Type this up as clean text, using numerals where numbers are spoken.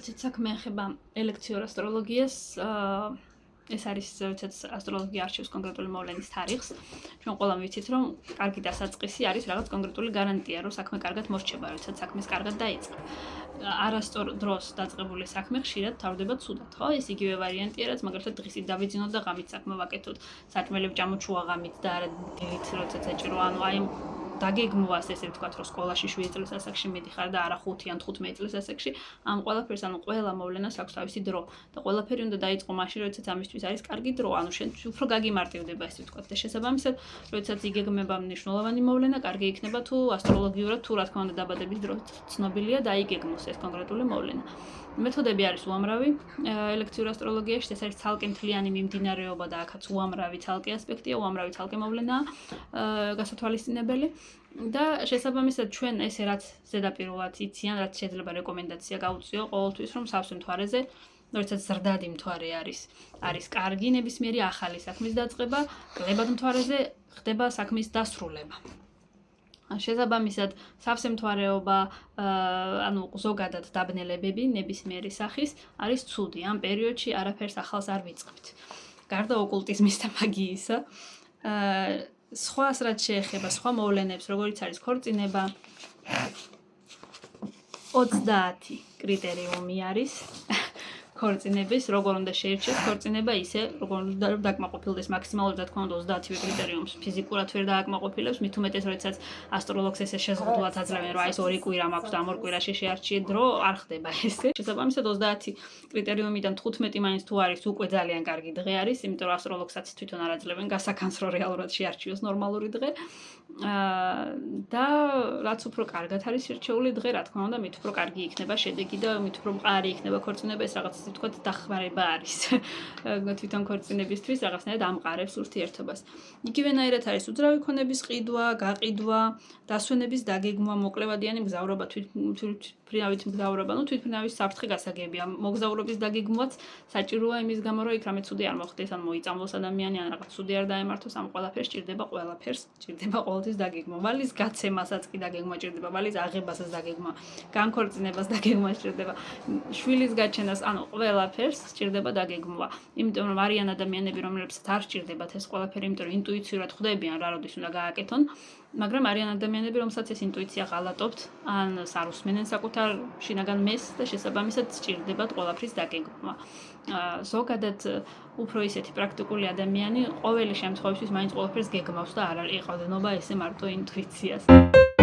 როდესაც საქმე ეხება ელექციურ ასტროლოგიას, ეს არის როდესაც ასტროლოგია არჩევს კონკრეტული მოვლენის თარიღს. ჩვენ ყველამ ვიცით, რომ კარგი დასაწყისი არის რაღაც კონკრეტული გარანტია, რომ საქმე კარგად მორჩება, როდესაც საქმეს კარგად დაიწყებ. არასწორ დროს დაწყებული საქმე ხშირად თავდება ცუდად, ხო? ეს იგივე ვარიანტია, რაც მაგალითად დღისით დავიძინოთ და ღამით საქმე ვაკეთოთ. საჭმელები ჭამოჩუა ღამით და არა დილით, როდესაც ეჭირო, ანუ აი დაგეგმვას ესე ვთქვათ, რომ სკოლაში 7 წლის ასაკში მიდიხარ და არა 5 ან 15 წლის ასაკში, ამ ყველაფერს, ანუ ყველა მოვლენას აქვს თავისი დრო და ყველაფერი უნდა დაიწყო მაშინ, როდესაც ამისთვის არის კარგი დრო, ანუ შენ უფრო გაგიმარტივდება ესე ვთქვათ და შესაბამისად, როდესაც იგეგმება მნიშვნელოვანი მოვლენა, კარგი იქნება თუ ასტროლოგიურად თუ რა თქმა უნდა დაბადების დრო ცნობილია და აიგეგმოს ეს კონკრეტული მოვლენა. მეთოდები არის უამრავი ელექციურ ასტროლოგიაში, ეს არის ცალკე მთლიანი მიმდინარეობა და აქაც უამრავი ცალკე ასპექტია, უამრავი ცალკე მოვლენაა გასათვალისწინებელი და შესაბამისად ჩვენ ესე რაც ზედაპირულად იციან, რაც შეიძლება რეკომენდაცია გაუწიო ყოველთვის, რომ სავსე მთვარეზე, როდესაც ზრდადი მთვარე არის კარგი ნებისმიერი ახალი საქმის დაწყება, კლებად მთვარეზე ხდება საქმის დასრულება. შესაბამისად, სავსე მთვარეობა, ანუ ზოგადად დაბნელებები ნებისმიერი სახის არის ცუდი. ამ პერიოდში არაფერს ახალს არ ვიწყებთ. გარდა ოკულტიზმის და მაგიისა, სხვას რაც შეეხება სხვა მოვლენებს, როგორიც არის ქორწინება, 30 კრიტერიუმი არის ქორწინების, როგორ უნდა შეირჩიოს ქორწინება ისე, როგორ უნდა დაკმაყოფილდეს მაქსიმალურად, რა თქმა უნდა, 30 კრიტერიუმს ფიზიკურად ვერ დააკმაყოფილებს, მით უმეტეს, როდესაც ასტროლოგს ესე შეზღუდულად აძლევენ, რომ აი ეს 2 კვირა მაქვს და ამ 2 კვირაში შეარჩიე დრო, არ ხდება ესე. შესაბამისად 30 კრიტერიუმიდან 15 მაინც თუ არის უკვე ძალიან კარგი დღე არის, იმიტომ რომ ასტროლოგსაც თვითონ არ აძლევენ გასაქანს, რომ რეალურად შეარჩიოს ნორმალური დღე. და რაც უფრო კარგად არის შერჩეული დღე, რა თქმა უნდა, მით უფრო კარგი იქნება შედეგი და მით უფრო მყარი იქნება ქორწინება, ეს რაღაც ისე ვთქვათ, დახმარება არის. თვითონ ქორწინებისთვის რაღაცნაირად ამყარებს ურთიერთობას. იგივენაირად არის უძრავი ქონების ყიდვა, გაყიდვა, დასვენების დაგეგმვა, მოკლევადიანი მგზავრობა, თვითმფრინავით მგზავრობა, თვითმფრინავის საფრთხე გასაგებია. მოგზაურობის დაგეგმვაც საჭიროა იმის გამო, რომ იქ რამე ცუდი არ მოხდეს, ან მოიწამლოს ადამიანი, ან რაღაც ცუდი არ დაემართოს, ამ ყველაფერს ჭირდება ყოველთვის დაგეგმვა. ვალის გაცემასაც კი დაგეგმვა ჭირდება, ვალის აღებასაც დაგეგმვა, განქორწინებას დაგეგმვა ჭირდება, შვილის გაჩენას, ანუ ყველაფერს ჭირდება დაგეგმვა. იმიტომ რომ არიან ადამიანები, რომლებსაც არ ჭირდებათ ეს ყველაფერი, იმიტომ რომ ინტუიციურად ხვდებიან რა როდის უნდა გააკეთონ, მაგრამ არიან ადამიანები, რომელსაც ეს ინტუიცია ღალატობთ, ან სარუსმენენ საკუთარ შინაგან მესს და შესაბამისად ჭირდებათ ყველაფრის დაგეგმვა. ზოგადად უფრო ისეთი პრაქტიკული ადამიანი ყოველი შემთხვევისთვის მაინც ყველაფერს გეგმავს და არ იყავდნობა ესე მარტო ინტუიციას.